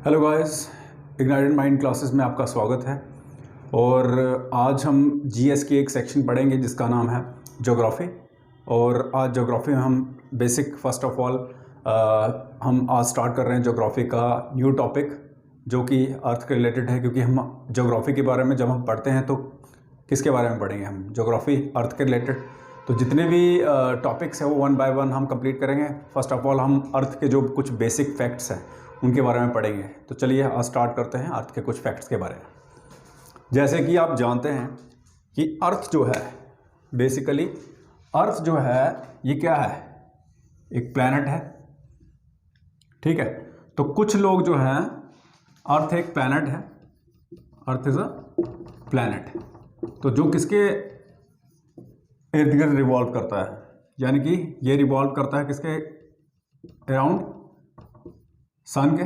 Hello guys, ignited mind classes में आपका स्वागत है। और आज हम जीएस की एक सेक्शन पढ़ेंगे जिसका नाम है ज्योग्राफी। और आज ज्योग्राफी में हम बेसिक फर्स्ट ऑफ ऑल हम आज स्टार्ट कर रहे हैं ज्योग्राफी का न्यू टॉपिक जो कि अर्थ के रिलेटेड है, क्योंकि हम ज्योग्राफी के बारे में जब हम पढ़ते हैं तो किसके बारे में पढ़ेंगे? हम ज्योग्राफी अर्थ के रिलेटेड। तो जितने भी टॉपिक्स हैं वो वन बाय वन हम कंप्लीट करेंगे। फर्स्ट ऑफ ऑल हम अर्थ के जो कुछ बेसिक फैक्ट्स हैं उनके बारे में पढ़ेंगे। तो चलिए आज स्टार्ट करते हैं अर्थ के कुछ फैक्ट्स के बारे में। जैसे कि आप जानते हैं कि अर्थ जो है, बेसिकली अर्थ जो है ये क्या है? एक प्लैनेट है, ठीक है। तो कुछ लोग जो हैं, अर्थ एक प्लैनेट है, अर्थ इज अ प्लैनेट। तो जो किसके इर्द गिर्द रिवॉल्व करता है, यानी कि ये रिवॉल्व करता है किसके अराउंड? सन के,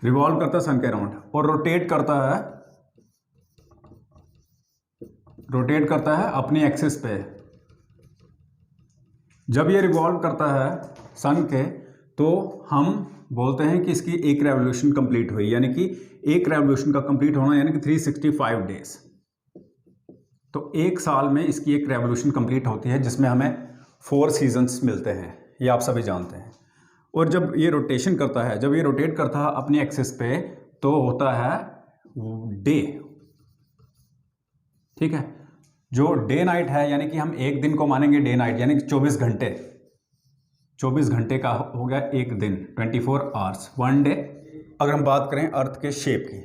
रिवॉल्व करता है सन के अराउंड, और रोटेट करता है अपनी एक्सिस पे। जब ये रिवॉल्व करता है सन के तो हम बोलते हैं कि इसकी एक रेवोल्यूशन कंप्लीट हुई, यानी कि एक रेवोल्यूशन का कंप्लीट होना यानी कि 365 डेज। तो एक साल में इसकी एक रेवोल्यूशन कंप्लीट होती है जिसमें हमें 4 सीजन्स मिलते हैं, ये आप सभी जानते हैं। और जब ये रोटेशन करता है, जब ये रोटेट करता है अपनी एक्सिस पे, तो होता है डे, ठीक है। जो डे नाइट है, यानी कि हम एक दिन को मानेंगे डे नाइट, यानी कि 24 घंटे, 24 घंटे का हो गया एक दिन, 24 आवर्स, वन डे। अगर हम बात करें अर्थ के शेप की,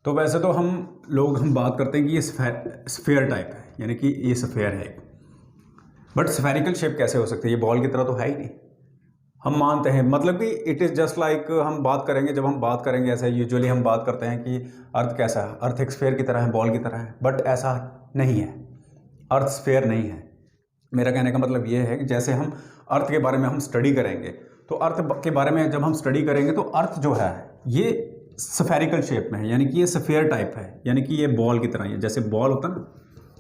तो वैसे तो हम बात करते हैं कि ये स्फेयर टाइप है, यानी कि ये स्फेयर है। बट स्फेरिकल शेप कैसे हो सकती है? ये बॉल की तरह तो है ही नहीं। हम मानते हैं, मतलब कि इट इज़ जस्ट लाइक, हम बात करेंगे, जब हम बात करेंगे ऐसे यूजुअली हम बात करते हैं कि अर्थ कैसा है, अर्थ एक स्फेयर की तरह है, बॉल की तरह है। बट ऐसा नहीं है, अर्थ स्फेयर नहीं है। मेरा कहने का मतलब ये है कि जैसे हम अर्थ के बारे में हम स्टडी करेंगे, तो अर्थ के बारे में जब हम स्टडी करेंगे तो अर्थ जो है ये स्फेरिकल शेप में है, यानी कि ये स्फेयर टाइप है, यानी कि ये बॉल की तरह है। जैसे बॉल होता है ना,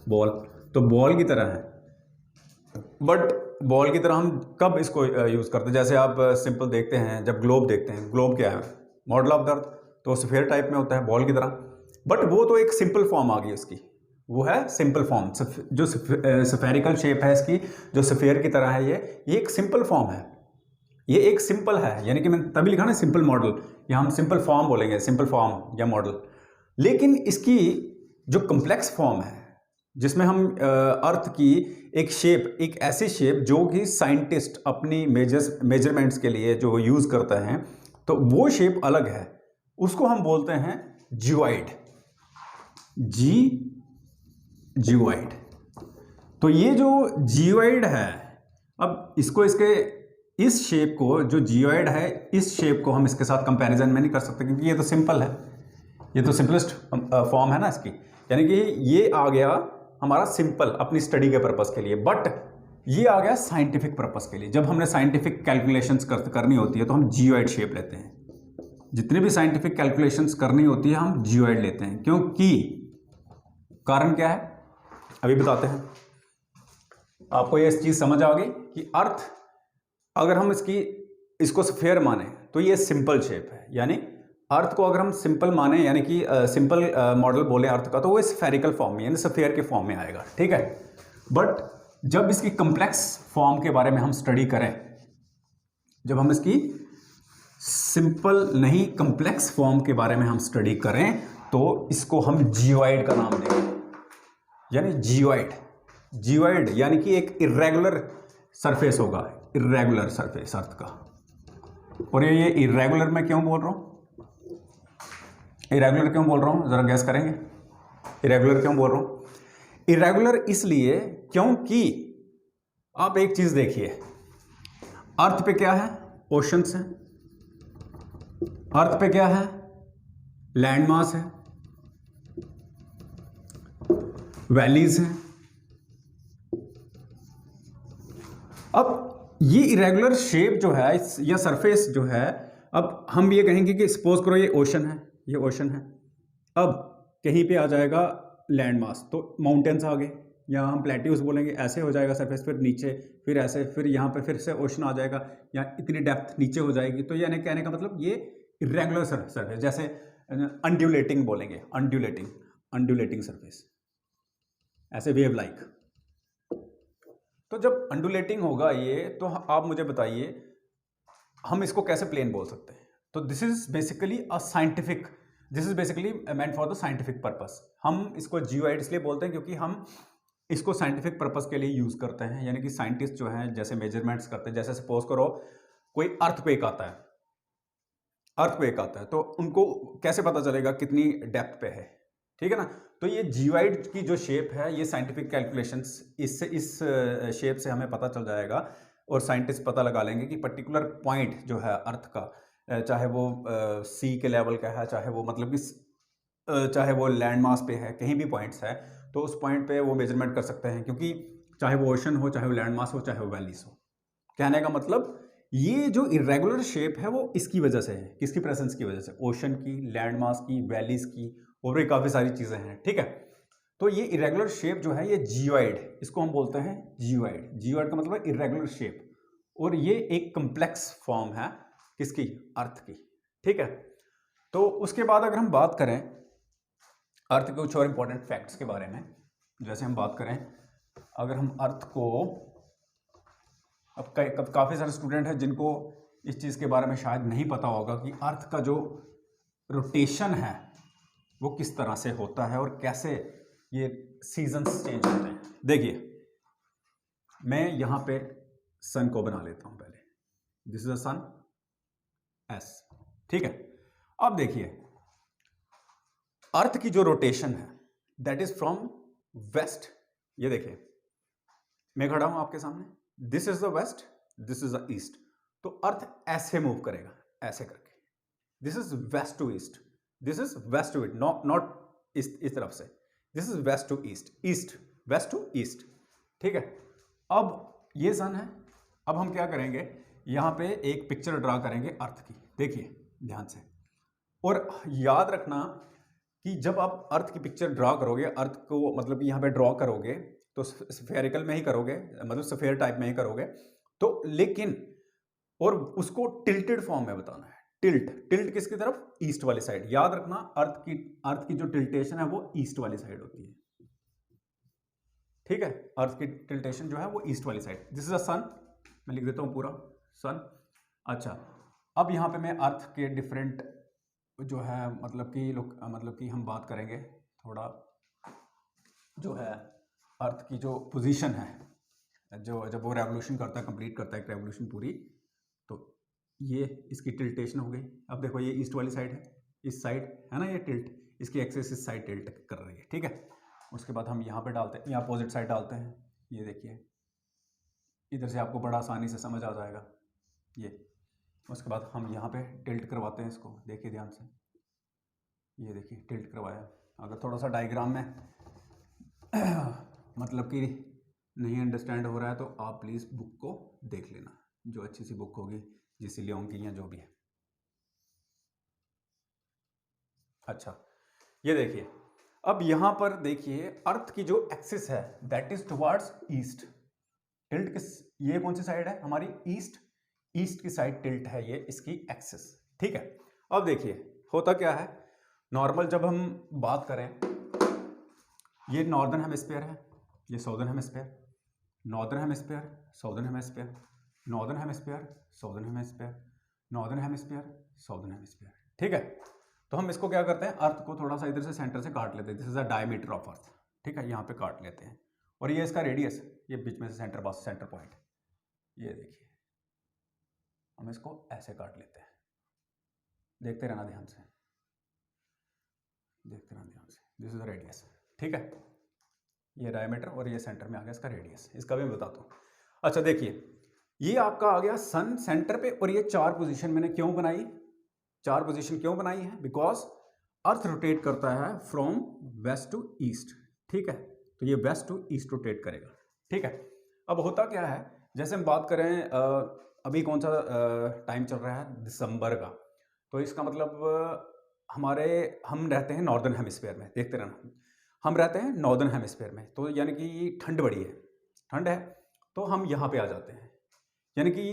बॉल, तो बॉल की तरह है। बट बॉल की तरह हम कब इसको यूज़ करते हैं? जैसे आप सिंपल देखते हैं, जब ग्लोब देखते हैं, ग्लोब क्या है? मॉडल ऑफ द अर्थ, तो स्फेयर टाइप में होता है, बॉल की तरह। बट वो तो एक सिंपल फॉर्म आ गई उसकी, वो है सिंपल फॉर्म। जो स्फेरिकल शेप है इसकी, जो स्फेयर की तरह है, ये एक सिंपल फॉर्म है, ये एक सिंपल है, यानी कि मैंने तभी लिखा ना सिंपल मॉडल, या हम सिंपल फॉर्म बोलेंगे, सिंपल फॉर्म या मॉडल। लेकिन इसकी जो कम्प्लेक्स फॉर्म है, जिसमें हम अर्थ की एक शेप, एक ऐसी शेप जो कि साइंटिस्ट अपनी मेजरमेंट्स के लिए जो यूज़ करते हैं, तो वो शेप अलग है, उसको हम बोलते हैं जियोइड, जियोइड। तो ये जो जियोइड है, अब इसको इस शेप को, जो जियोइड है, इस शेप को हम इसके साथ कंपैरिजन में नहीं कर सकते, क्योंकि ये तो सिंपल है, ये तो सिंपलेस्ट फॉर्म है ना इसकी, यानी कि ये आ गया हमारा सिंपल अपनी स्टडी के पर्पस के लिए। बट ये आ गया साइंटिफिक पर्पस के लिए। जब हमने साइंटिफिक कैलकुलेशंस करनी होती है तो हम जियोइड शेप लेते हैं। जितनी भी साइंटिफिक कैलकुलेशंस करनी होती है हम जियोइड लेते हैं, क्योंकि कारण क्या है अभी बताते हैं। आपको ये चीज समझ आ गई कि अर्थ, अगर हम इसको स्फेयर माने तो ये सिंपल शेप है, यानी अर्थ को अगर हम सिंपल माने, यानी कि सिंपल मॉडल बोले अर्थ का, तो वो स्फेरिकल फॉर्म में, यानी स्फेयर के फॉर्म में आएगा, ठीक है। बट जब इसकी कम्प्लेक्स फॉर्म के बारे में हम स्टडी करें, जब हम इसकी सिंपल नहीं कम्प्लेक्स फॉर्म के बारे में हम स्टडी करें, तो इसको हम जियोइड का नाम देंगे, यानी जियोइड यानी कि एक इर्रेगुलर सरफेस होगा, इर्रेगुलर सरफेस अर्थ का। और ये इर्रेगुलर मैं क्यों बोल रहा हूं? इरेगुलर क्यों बोल रहा हूं, जरा गैस करेंगे? इरेगुलर क्यों बोल रहा हूं? इरेगुलर इसलिए क्योंकि आप एक चीज देखिए, अर्थ पे क्या है? ओशंस है। अर्थ पे क्या है? लैंड मास है, वैलीज हैं। अब ये इरेगुलर शेप जो है या सरफेस जो है, अब हम ये कहेंगे कि सपोज करो ये ओशन है, ये ओशन है। अब कहीं पे आ जाएगा लैंड मास, तो माउंटेन्स आ गए, या हम प्लेट्यूज बोलेंगे, ऐसे हो जाएगा सरफेस, फिर नीचे, फिर ऐसे, फिर यहाँ पे फिर से ओशन आ जाएगा, या इतनी डेप्थ नीचे हो जाएगी। तो यानी कहने का मतलब ये इरेगुलर सरफेस, जैसे अंड्यूलेटिंग बोलेंगे, अंड्यूलेटिंग सरफेस, ऐसे वेव लाइक। तो जब अंडुलेटिंग होगा ये, तो आप मुझे बताइए हम इसको कैसे प्लेन बोल सकते हैं? तो this is basically meant for the scientific purpose. हम इसको जियोइड इसलिए बोलते हैं क्योंकि हम इसको साइंटिफिक पर्पस के लिए यूज करते हैं, यानी कि साइंटिस्ट जो हैं जैसे मेजरमेंट्स करते हैं, जैसे सपोज करो कोई अर्थक्वेक आता है तो उनको कैसे पता चलेगा कितनी डेप्थ पे है, ठीक है ना? तो ये जियोइड की जो शेप है, ये साइंटिफिक कैलकुलेशंस इससे इस शेप से हमें पता चल जाएगा, और साइंटिस्ट पता लगा लेंगे कि पर्टिकुलर पॉइंट जो है अर्थ का, चाहे वो सी के लेवल का है, चाहे वो मतलब कि चाहे वो लैंड मास पे है, कहीं भी पॉइंट्स है, तो उस पॉइंट पे वो मेजरमेंट कर सकते हैं, क्योंकि चाहे वो ओशन हो, चाहे वो लैंड मास हो, चाहे वो वैलीज हो। कहने का मतलब ये जो इरेगुलर शेप है वो इसकी वजह से है, किसकी प्रेजेंस की वजह से? ओशन की, लैंड मास की, वैलीज की, और भी काफ़ी सारी चीज़ें हैं, ठीक है? तो ये इरेगुलर शेप जो है ये जियोइड, इसको हम बोलते हैं जियोइड का मतलब इरेगुलर शेप, और ये एक कम्प्लेक्स फॉर्म है किसकी? अर्थ की, ठीक है? तो उसके बाद अगर हम बात करें अर्थ के कुछ और इंपॉर्टेंट फैक्ट्स के बारे में, जैसे हम बात करें, अगर हम अर्थ को, अब काफ़ी सारे स्टूडेंट हैं जिनको इस चीज़ के बारे में शायद नहीं पता होगा कि अर्थ का जो रोटेशन है वो किस तरह से होता है और कैसे ये सीजन्स चेंज होते हैं। देखिए, मैं यहाँ पे सन को बना लेता हूँ पहले, this is a sun S, ठीक है? अब देखिए अर्थ की जो रोटेशन है दैट इज फ्रॉम वेस्ट, ये देखिए मैं खड़ा हूं आपके सामने, this is the west, this is the east, तो अर्थ ऐसे मूव करेगा, ऐसे करके, this is west to east, this is west to east, not इस तरफ से, this is west to east, east west to east, ठीक है? अब ये सन है, अब हम क्या करेंगे, यहाँ पे एक पिक्चर ड्रा करेंगे अर्थ की, देखिए ध्यान से, और याद रखना कि जब आप अर्थ की पिक्चर ड्रा करोगे, अर्थ को मतलब यहाँ पे ड्रॉ करोगे तो स्फेरिकल में ही करोगे, मतलब स्फेयर टाइप में ही करोगे, तो लेकिन और उसको टिल्टेड फॉर्म में बताना है, टिल्ट किसकी तरफ? ईस्ट वाली साइड। याद रखना अर्थ की जो टिल्टेशन है वो ईस्ट वाली साइड होती है, ठीक है? अर्थ की टिल्टेशन जो है वो ईस्ट वाली साइड। दिस इज अ सन, मैं लिख देता हूँ पूरा सन। अच्छा, अब यहाँ पे मैं अर्थ के डिफरेंट जो है मतलब कि हम बात करेंगे थोड़ा, जो है अर्थ की जो पोजीशन है, जो जब वो रेवोल्यूशन करता है, कंप्लीट करता है एक रेवोल्यूशन पूरी, तो ये इसकी टिल्टेशन हो गई। अब देखो ये ईस्ट वाली साइड है, इस साइड है ना ये टिल्ट, इसकी एक्सिस इस साइड टिल्ट कर रही है, ठीक है? उसके बाद हम यहाँ पे डालते हैं, यहाँ अपोजिट साइड डालते हैं, ये देखिए इधर से आपको बड़ा आसानी से समझ आ जाएगा ये। उसके बाद हम यहाँ पे टिल्ट करवाते हैं इसको, देखिए ध्यान से, ये देखिए टिल्ट करवाया। अगर थोड़ा सा डायग्राम में मतलब कि नहीं अंडरस्टैंड हो रहा है तो आप प्लीज़ बुक को देख लेना, जो अच्छी सी बुक होगी, जिसे लियोन की या जो भी है। अच्छा, ये देखिए, अब यहाँ पर देखिए अर्थ की जो एक्सिस है that is towards east, tilt किस, ये कौन सी साइड है हमारी? ईस्ट की साइड टिल्ट है ये इसकी एक्सिस, ठीक है? अब देखिए होता क्या है, नॉर्मल जब हम बात करें, ये नॉर्दर्न हेमिस्फीयर है, ये southern hemisphere, northern hemisphere, southern hemisphere, northern hemisphere, southern hemisphere, northern hemisphere, southern hemisphere, ठीक है? तो हम इसको क्या करते हैं, अर्थ को थोड़ा सा इधर से सेंटर से काट लेते हैं, this is a diameter of earth, ठीक है? यहाँ पे काट लेते हैं, और ये इसका रेडियस, ये बीच में से सेंटर पॉइंट, ये देखिए हम इसको ऐसे काट लेते हैं, देखते रहना ध्यान से, देखते रहना ध्यान से, दिस इज द रेडियस, ठीक है? ये डायमीटर और ये सेंटर में आ गया इसका रेडियस, इसका भी मैं बताता हूँ। अच्छा देखिए, ये आपका आ गया सन सेंटर पे, और ये 4 पोजीशन मैंने क्यों बनाई, 4 पोजीशन क्यों बनाई है? बिकॉज अर्थ रोटेट करता है फ्रॉम वेस्ट टू ईस्ट, ठीक है? तो ये वेस्ट टू ईस्ट रोटेट करेगा, ठीक है? अब होता क्या है, जैसे हम बात करें अभी कौन सा टाइम चल रहा है, दिसंबर का, तो इसका मतलब हम रहते हैं नॉर्दर्न हेमिस्फीयर में, देखते रहना, हम रहते हैं नॉर्दर्न हेमिस्फीयर में, तो यानी कि ठंड बड़ी है, ठंड है, तो हम यहाँ पे आ जाते हैं, यानी कि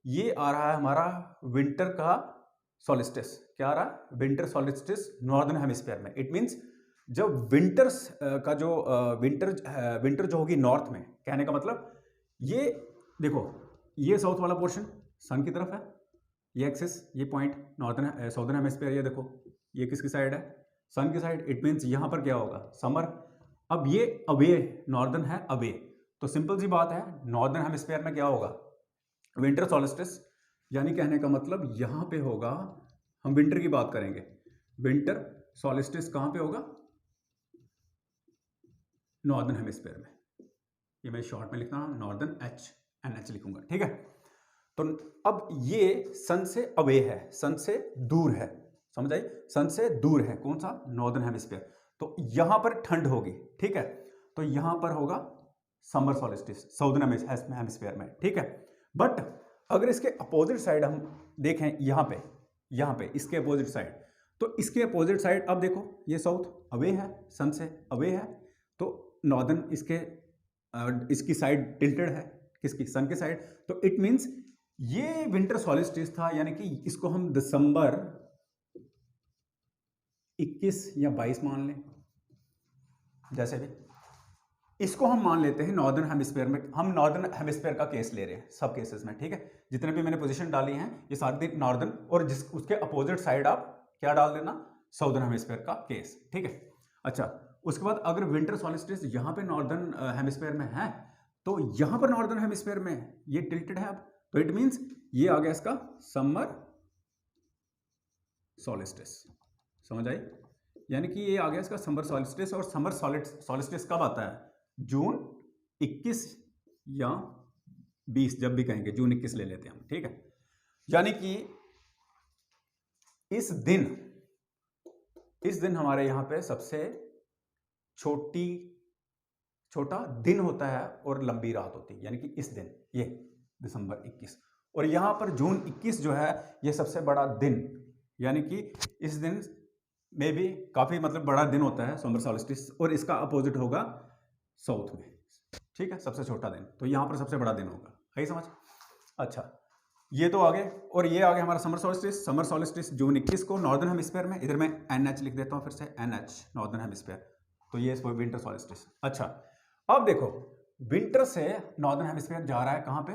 ये आ रहा है हमारा विंटर का सॉलिस्टिस क्या आ रहा है, विंटर सॉलिस्टिस नॉर्दर्न हेमिस्फीयर में। इट मींस जब विंटर्स का जो विंटर जो होगी नॉर्थ में, कहने का मतलब ये देखो, ये साउथ वाला पोर्शन सन की तरफ है, ये एक्सिस, ये पॉइंट नॉर्दर्न साउदर्न हेमिस्फीयर, ये देखो ये किसकी साइड है, सन की साइड। इट मीन्स यहाँ पर क्या होगा, समर। अब ये अवे, नॉर्दर्न है अवे, तो सिंपल सी बात है नॉर्दर्न हेमिस्फीयर में क्या होगा, विंटर सॉलिस्टिस। यानी कहने का मतलब यहाँ पे होगा, हम विंटर की बात करेंगे, विंटर सॉलिस्टिस कहाँ पे होगा, नॉर्दर्न हेमिस्फीयर में। ये मैं शॉर्ट में लिखता हूँ, नॉर्दर्न NH लिखूंगा, ठीक है। तो अब ये सन से अवे है, सन से दूर है, समझ आई, सन से दूर है कौन सा, नॉर्दर्न हेमिस्फीयर। तो यहां पर ठंड होगी, ठीक है, तो यहां पर होगा समर सॉलिस्टिस साउदर्न हेमिस्फीयर में, ठीक है। बट अगर इसके अपोजिट साइड हम देखें, यहां पे इसके अपोजिट साइड, तो इसके अपोजिट साइड अब देखो, ये साउथ अवे है, सन से अवे है, तो नॉर्दर्न इसकी साइड टिल्टेड है, किसकी, सन की साइड। तो इट मींस ये विंटर सॉलिस्टिस था, यानी कि इसको हम दिसंबर 21 या 22 मान लें, जैसे भी इसको हम मान लेते हैं नॉर्दर्न हेमिस्फीयर में। हम नॉर्दर्न हेमिस्फीयर का केस ले रहे हैं सब केसेस में, ठीक है। जितने भी मैंने पोजीशन डाली हैं ये सारी नॉर्दर्न, और जिस उसके अपोजिट साइड आप क्या डाल देना, साउदर्न हेमिस्फीयर का केस, ठीक है। अच्छा, उसके बाद अगर विंटर सॉलिस्टिस यहां पे नॉर्दर्न हेमिस्फीयर में है, तो यहां पर नॉर्दर्न हेमिस्फीयर में ये टिल्टेड है अब, तो इट मींस ये आ गया इसका समर सॉलिस्टिस, समझ आई, यानी कि ये आ गया इसका समर सॉलिस्टिस। और समर सॉलिस्टिस कब आता है, जून 21 या 20, जब भी कहेंगे जून 21 ले लेते हैं हम, ठीक है। यानी कि इस दिन हमारे यहां पे सबसे छोटा दिन होता है और लंबी रात होती है, यानी कि इस दिन ये दिसंबर 21, और यहां पर जून 21 जो है ये सबसे बड़ा दिन, यानी कि इस दिन में भी काफी मतलब बड़ा दिन होता है समर सॉलिस्टिस, और इसका अपोजिट होगा साउथ में, ठीक है, सबसे छोटा दिन, तो यहां पर सबसे बड़ा दिन होगा, है समझ। अच्छा, ये तो आगे, और ये आगे हमारा समर सॉलिस्टिस जून 21 को नॉर्दर्न हेमिस्फीयर में। इधर मैं NH लिख देता हूं फिर से, NH नॉर्दर्न हेमिस्फीयर, तो ये विंटर सॉलिस्टिस। अच्छा, अब देखो विंटर से नॉर्दर्न हेमिस्फीयर जा रहा है कहां पे,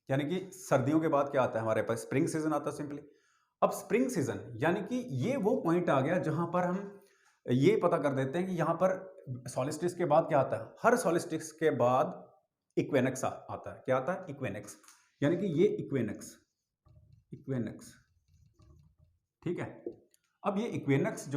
यानी कि सर्दियों के बाद क्या आता है हमारे पास, स्प्रिंग सीजन आता है सिंपली। अब स्प्रिंग सीजन यानी कि ये वो पॉइंट आ गया जहां पर हम ये पता कर देते हैं कि यहां पर सॉलिस्टिस के बाद क्या आता है, हर सॉलिस्टिस के बाद इक्वेनक्स आता है। क्या आता है, इक्वेनक्स, यानी कि ये इक्वेनक्स, ठीक है। अब ये इक्वेनक्स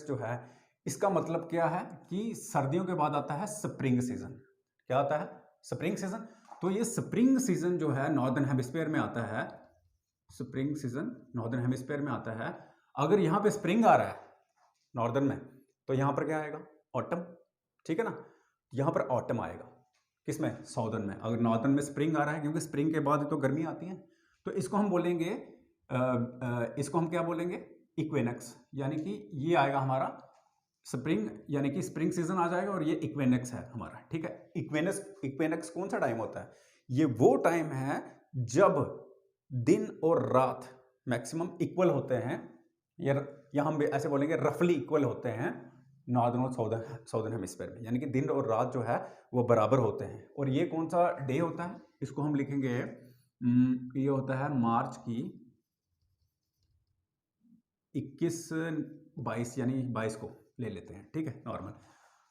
जो है इसका मतलब क्या है कि सर्दियों के बाद आता है स्प्रिंग सीजन। क्या आता है, स्प्रिंग सीजन। तो ये स्प्रिंग सीजन जो है नॉर्दर्न हेमिस्फीयर में आता है, स्प्रिंग सीजन नॉर्दर्न हेमिस्फीयर में आता है। अगर यहां पे स्प्रिंग आ रहा है नॉर्दर्न में, तो यहां पर क्या आएगा, ऑटम, ठीक है ना, यहां पर ऑटम आएगा, किसमें, साउदर्न में। अगर नॉर्दर्न में स्प्रिंग आ रहा है, क्योंकि स्प्रिंग के बाद तो गर्मी आती है, तो इसको हम बोलेंगे इसको हम क्या बोलेंगे, इक्वेनक्स, यानी कि ये आएगा हमारा स्प्रिंग, यानी कि स्प्रिंग सीजन आ जाएगा, और ये इक्वेनक्स है हमारा, ठीक है। इक्वेनक्स कौन सा टाइम होता है, ये वो टाइम है जब दिन और रात मैक्सिमम इक्वल होते हैं, या हम ऐसे बोलेंगे रफली इक्वल होते हैं नॉर्दर्न और साउदर्न हेमिस्फीयर में, यानी कि दिन और रात जो है वो बराबर होते हैं। और ये कौन सा डे होता है, इसको हम लिखेंगे, ये होता है मार्च की 21-22, यानी 22 को ले लेते हैं, ठीक है, नॉर्मल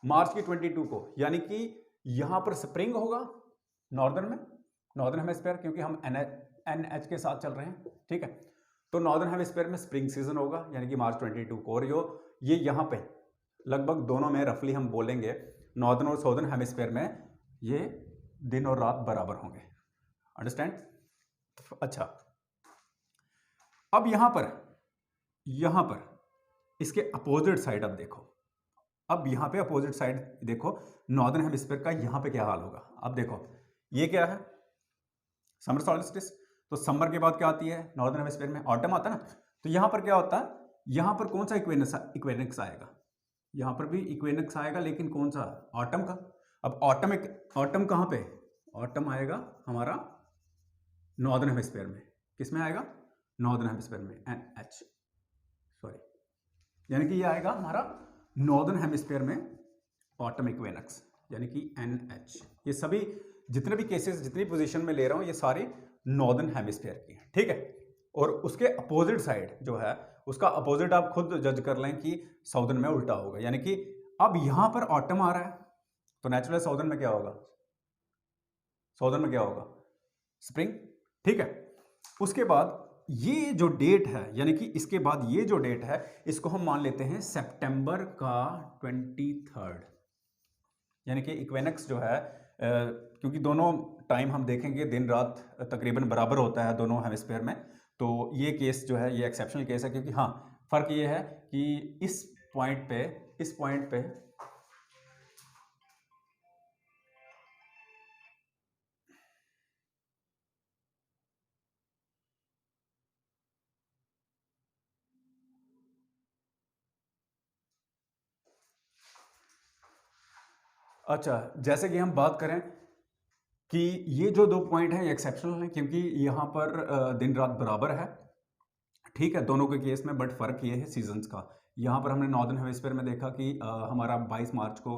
मार्च की 22 को, यानी कि यहां पर स्प्रिंग होगा नॉर्दर्न हेमिस्फीयर, क्योंकि हम NH के साथ चल रहे हैं, ठीक है। तो नॉर्दर्न हेमिस्फीयर में स्प्रिंग सीजन होगा, यानी कि मार्च 22 को, और ये यहां पे लगभग दोनों में रफली हम बोलेंगे नॉर्दर्न और साउदर्न हेमिस्फीयर में ये दिन और रात बराबर होंगे, अंडरस्टैंड। अच्छा, अब यहां पर इसके अपोजिट साइड अब देखो, अब यहां पे अपोजिट साइड देखो नॉर्दर्न हेमिस्फीयर का, यहां पे क्या हाल होगा। अब देखो ये क्या है, समर सॉलिस्टिस, तो समर के बाद क्या आती है नॉर्दर्न हेमिस्फीयर में, ऑटम आता है ना। तो यहां पर क्या होता है, यहां पर कौन सा इक्वेनक्स आएगा, यहां पर भी इक्वेनक्स आएगा, लेकिन कौन सा, ऑटम का। अब ऑटम कहां पे, ऑटम आएगा हमारा नॉर्दर्न हेमिस्फीयर में। किस में आएगा? नॉर्दर्न हेमिस्फीयर में, NH, सॉरी, यानी कि ये आएगा हमारा नॉर्दर्न हेमिस्फीयर में ऑटम इक्वेनक्स, यानी कि NH। ये सभी जितने भी केसेस, जितनी पोजीशन में ले रहा हूं, ये सारे नॉर्दर्न हेमिस्फीयर की हैं, ठीक है। और उसके अपोजिट साइड जो है, उसका अपोजिट आप खुद जज कर लें कि साउदर्न में उल्टा होगा, यानी कि अब यहां पर ऑटम आ रहा है तो नेचुरल साउदर्न में क्या होगा? साउदर्न में क्या होगा? स्प्रिंग, ठीक है। उसके बाद ये जो डेट है, यानी कि इसके बाद ये जो डेट है, इसको हम मान लेते हैं सितंबर का 23, यानी कि इक्वेनक्स जो है, क्योंकि दोनों टाइम हम देखेंगे दिन रात तकरीबन बराबर होता है दोनों हेमिस्फीयर में, तो ये केस जो है ये एक्सेप्शनल केस है, क्योंकि हाँ फर्क ये है कि इस पॉइंट पे अच्छा, जैसे कि हम बात करें कि ये जो दो पॉइंट हैं ये एक्सेप्शनल हैं, क्योंकि यहाँ पर दिन रात बराबर है, ठीक है, दोनों के केस में। बट फर्क ये है सीजन्स का। यहाँ पर हमने नॉर्दर्न हेमिस्फीयर में देखा कि हमारा 22 मार्च को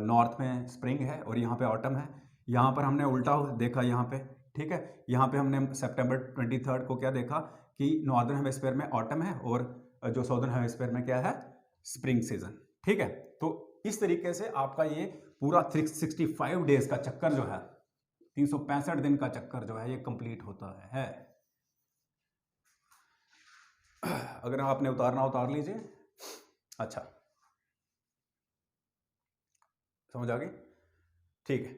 नॉर्थ में स्प्रिंग है और यहाँ पे ऑटम है। यहाँ पर हमने उल्टा देखा यहाँ पे, ठीक है। यहाँ पे हमने सितंबर 23 को क्या देखा कि नॉर्दर्न हेमिस्फीयर में ऑटम है और जो साउदर्न हेमिस्फीयर में क्या है? स्प्रिंग सीजन, ठीक है। तो इस तरीके से आपका ये पूरा 365 डेज का चक्कर जो है, 365 दिन का चक्कर जो है ये कंप्लीट होता है। अगर आपने उतारना उतार लीजिए। अच्छा, समझ आ गई? ठीक है।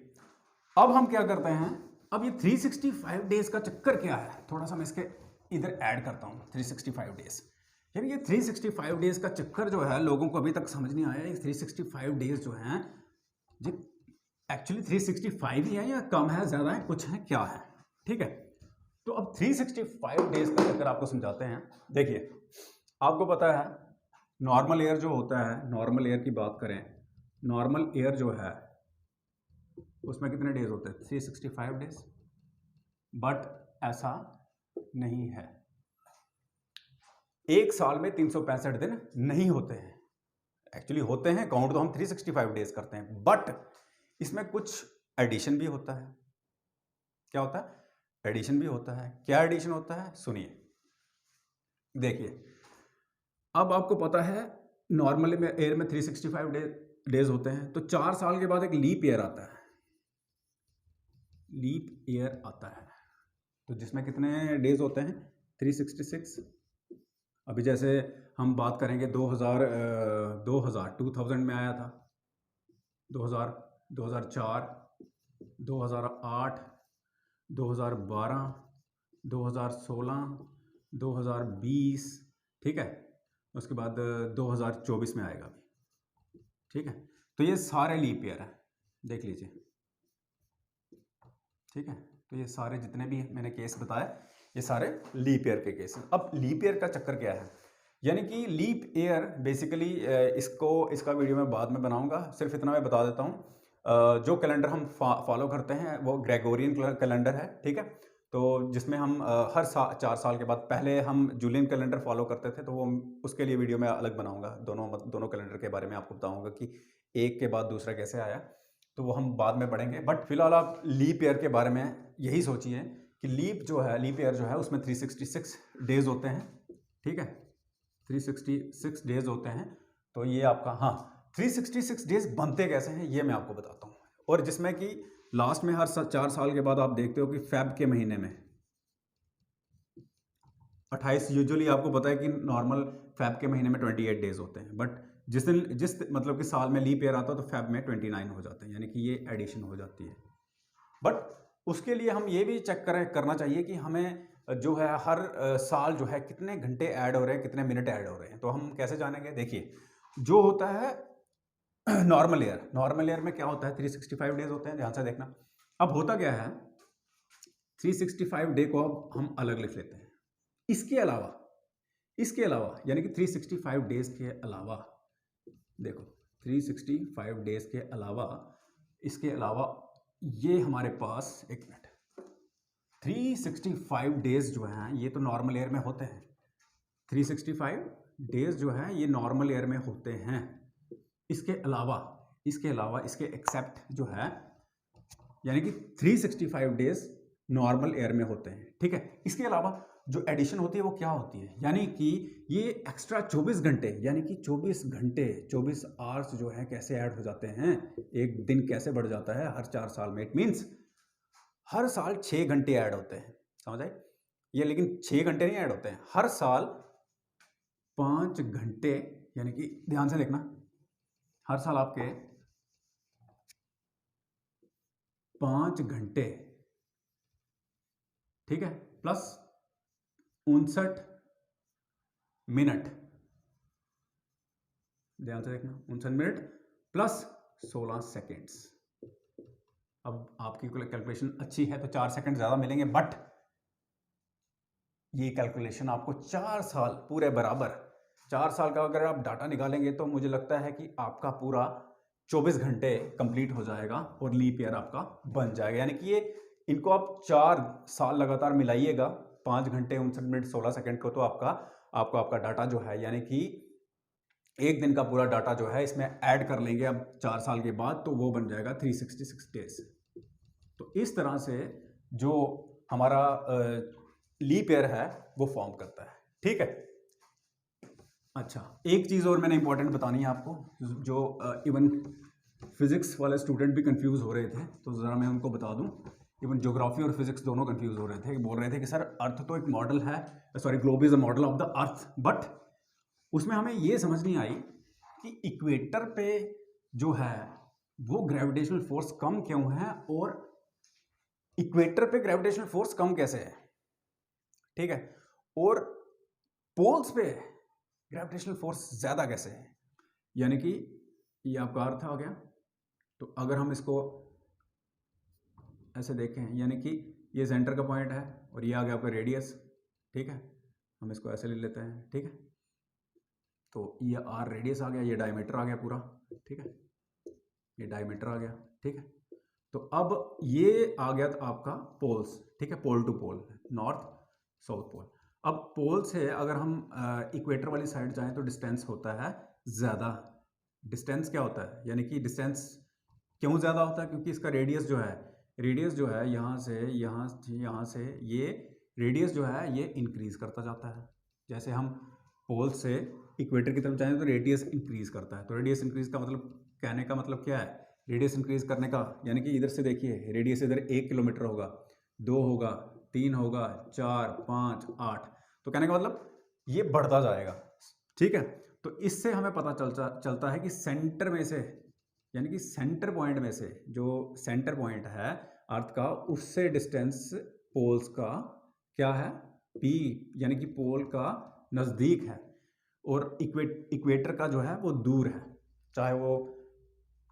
अब हम क्या करते हैं, अब ये 365 डेज का चक्कर क्या है, थोड़ा सा मैं इसके इधर ऐड करता हूं। 365 डेज, यानी ये 365 डेज का चक्कर जो है लोगों को अभी तक समझ नहीं आया। ये 365 डेज जो हैं ये एक्चुअली 365 ही है या कम है, ज्यादा है, कुछ है, क्या है, ठीक है। तो अब 365 डेज का चक्कर आपको समझाते हैं। देखिए, आपको पता है नॉर्मल एयर जो होता है, नॉर्मल एयर की बात करें, नॉर्मल एयर जो है उसमें कितने डेज होते हैं? 365 डेज। बट ऐसा नहीं है, एक साल में 365 दिन नहीं होते हैं। एक्चुअली होते हैं, काउंट तो हम 365 डेज करते हैं, बट इसमें कुछ एडिशन भी होता है। क्या होता है? एडिशन भी होता है। क्या एडिशन होता है? सुनिए, देखिए, अब आपको पता है नॉर्मली में एयर में 365 डेज होते हैं, तो 4 साल के बाद एक लीप ईयर आता है। लीप ईयर आता है तो जिसमें कितने डेज होते हैं? 366। अभी जैसे हम बात करेंगे 2000 में आया था, 2000, 2004, 2008, 2012, 2016, 2020, ठीक है। उसके बाद 2024 में आएगा अभी, ठीक है। तो ये सारे लीप ईयर हैं, देख लीजिए, ठीक है। तो ये सारे जितने भी मैंने केस बताए ये सारे लीप ईयर के केस हैं। अब लीप ईयर का चक्कर क्या है, यानी कि लीप ईयर बेसिकली इसका वीडियो मैं बाद में बनाऊंगा, सिर्फ इतना मैं बता देता हूँ। जो कैलेंडर हम फॉलो करते हैं वो ग्रेगोरियन कैलेंडर है, ठीक है। तो जिसमें हम हर 4 साल के बाद, पहले हम जूलियन कैलेंडर फॉलो करते थे, तो वो उसके लिए वीडियो मैं अलग बनाऊंगा। दोनों कैलेंडर के बारे में आपको बताऊंगा कि एक के बाद दूसरा कैसे आया, तो वो हम बाद में पढ़ेंगे। बट फिलहाल आप लीप ईयर के बारे में यही सोचिए कि लीप ईयर जो है उसमें 366 डेज होते हैं, ठीक है। 366 डेज होते हैं। तो ये आपका, हाँ, 366 डेज बनते कैसे हैं ये मैं आपको बताता हूँ। और जिसमें कि लास्ट में हर 4 साल के बाद आप देखते हो कि फेब के महीने में 28, यूजुअली आपको पता है कि नॉर्मल फेब के महीने में 28 डेज होते हैं, बट जिस मतलब कि साल में लीप ईयर आता है तो फेब में 29 हो जाते हैं, यानी कि ये एडिशन हो जाती है। बट उसके लिए हम ये भी चेक करना चाहिए कि हमें जो है हर साल जो है कितने घंटे ऐड हो रहे हैं, कितने मिनट ऐड हो रहे हैं। तो हम कैसे जानेंगे? देखिए, जो होता है नॉर्मल ईयर में क्या होता है? 365 डेज होते हैं, ध्यान से देखना। अब होता क्या है, 365 डे को अब हम अलग लिख लेते हैं। इसके अलावा यानी कि 365 डेज के अलावा, देखो 365 डेज के अलावा, इसके अलावा ये हमारे पास, एक मिनट, 365 डेज जो हैं ये तो नॉर्मल एयर में होते हैं। 365 डेज जो हैं ये नॉर्मल एयर में होते हैं। इसके अलावा इसके एक्सेप्ट जो है यानी कि 365 डेज नॉर्मल एयर में होते हैं, ठीक है। इसके अलावा जो एडिशन होती है वो क्या होती है, यानी कि ये एक्स्ट्रा 24 घंटे यानी कि 24 आवर्स जो है कैसे ऐड हो जाते हैं, एक दिन कैसे बढ़ जाता है हर 4 साल में। इट मीन्स हर साल 6 घंटे ऐड होते हैं, समझ आए ये। लेकिन 6 घंटे नहीं ऐड होते हैं, हर साल 5 घंटे, यानी कि ध्यान से देखना, हर साल आपके 5 घंटे, ठीक है, प्लस 59 मिनट, ध्यान से देखना, 59 मिनट प्लस 16 सेकेंड्स। अब आपकी कैलकुलेशन अच्छी है तो 4 सेकंड ज़्यादा मिलेंगे, बट ये कैलकुलेशन आपको 4 साल पूरे बराबर, 4 साल का अगर आप डाटा निकालेंगे तो मुझे लगता है कि आपका पूरा 24 घंटे कंप्लीट हो जाएगा और लीप ईयर आपका बन जाएगा। यानी कि ये इनको आप 4 साल लगातार मिलाइएगा, 5 घंटे 59 मिनट 16 सेकंड को, तो आपका डाटा जो है यानी कि एक दिन का पूरा डाटा जो है इसमें ऐड कर लेंगे अब 4 साल के बाद, तो वो बन जाएगा 366 डेज। तो इस तरह से जो हमारा लीप ईयर है वो फॉर्म करता है, ठीक है। अच्छा, एक चीज़ और मैंने इंपॉर्टेंट बतानी है आपको, जो इवन फिजिक्स वाले स्टूडेंट भी कंफ्यूज हो रहे थे, तो ज़रा मैं उनको बता दूं। इवन ज्योग्राफी और फिजिक्स दोनों कंफ्यूज हो रहे थे, बोल रहे थे कि सर अर्थ तो एक मॉडल है, sorry globe is a model of the earth, but उसमें हमें ये समझ नहीं आई कि इक्वेटर पे जो है वो ग्रेविटेशनल फोर्स कम क्यों है और इक्वेटर पे ग्रेविटेशनल फोर्स कम कैसे है, ठीक है, और पोल्स पे ग्रेविटेशनल फोर्स ज़्यादा कैसे है। यानी कि ये आपका अर्थ आ गया, तो अगर हम इसको ऐसे देखें, यानी कि ये सेंटर का पॉइंट है और ये आ गया आपका रेडियस, ठीक है, हम इसको ऐसे ले लेते हैं, ठीक है, तो ये आर रेडियस आ गया, ये डायमीटर आ गया पूरा, ठीक है, ये डायमीटर आ गया, ठीक है। तो अब ये आ गया था आपका पोल्स, ठीक है, pole to pole, north south pole. अब पोल से अगर हम इक्वेटर वाली साइड जाएं तो डिस्टेंस होता है ज़्यादा। डिस्टेंस क्या होता है, यानी कि डिस्टेंस क्यों ज़्यादा होता है, क्योंकि इसका रेडियस जो है यहाँ से ये रेडियस जो है ये इंक्रीज़ करता जाता है। जैसे हम पोल से इक्वेटर की तरफ जाएं तो रेडियस इंक्रीज़ करता है, तो रेडियस इंक्रीज़ का मतलब, कहने का मतलब क्या है, रेडियस इंक्रीज़ करने का, यानी कि इधर से देखिए रेडियस इधर 1 किलोमीटर होगा, 2 होगा, 3 होगा, 4, 5, 8, तो कहने का मतलब ये बढ़ता जाएगा, ठीक है। तो इससे हमें पता चलता है कि सेंटर में से, यानी कि सेंटर पॉइंट में से, जो सेंटर पॉइंट है अर्थ का, उससे डिस्टेंस पोल्स का क्या है, पी, यानी कि पोल का नज़दीक है, और इक्वेटर का जो है वो दूर है, चाहे वो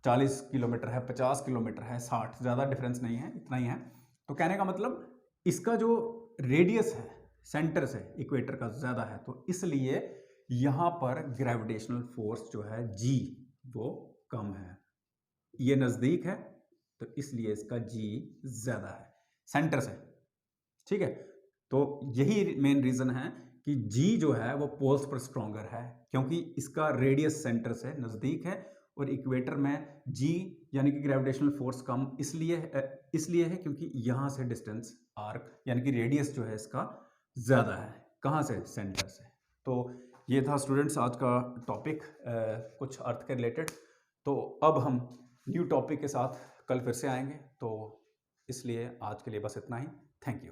40 किलोमीटर है, 50 किलोमीटर है, 60, ज़्यादा डिफरेंस नहीं है, इतना ही है। तो कहने का मतलब इसका जो रेडियस है सेंटर से इक्वेटर का ज़्यादा है, तो इसलिए यहाँ पर ग्रेविटेशनल फोर्स जो है जी वो कम है। ये नज़दीक है तो इसलिए इसका जी ज़्यादा है सेंटर से, ठीक है। तो यही मेन रीज़न है कि जी जो है वो पोल्स पर स्ट्रॉन्गर है, क्योंकि इसका रेडियस सेंटर से नज़दीक है, और इक्वेटर में जी यानी कि ग्रेविटेशनल फोर्स कम इसलिए है क्योंकि यहाँ से डिस्टेंस आर्क यानी कि रेडियस जो है इसका ज़्यादा है, कहाँ से, सेंटर से। तो ये था स्टूडेंट्स आज का टॉपिक कुछ अर्थ के रिलेटेड। तो अब हम न्यू टॉपिक के साथ कल फिर से आएंगे, तो इसलिए आज के लिए बस इतना ही। Thank you.